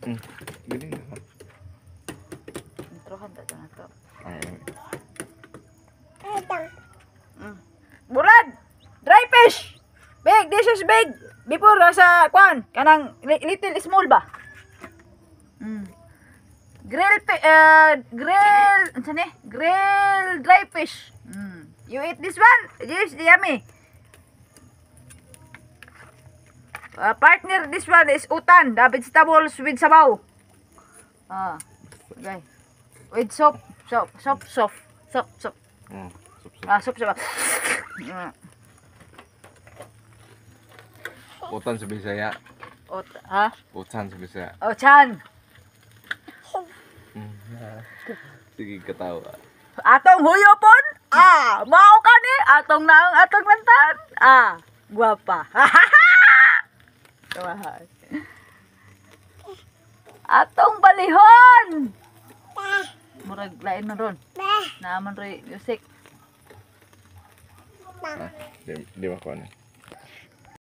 Gini na. Introhan ta na to. Ay. Burad! Dry fish! Big! This is big! Before sa kwan, kanang little small ba? Grill dry fish. You eat this one? This is yummy. Partner, this one is utan, the vegetables with sabaw. Okay. With soup. Sup. Soup. Utan sa Bisaya. Ha? Utan sa Bisaya. Oh, chan. Sige katawa. Atong huyopon? Mao ka ni? Atong naong atong lantan? Guwapa. Atong balihon! Murag lain na ron. Naaman rin music. Di ba ko ano?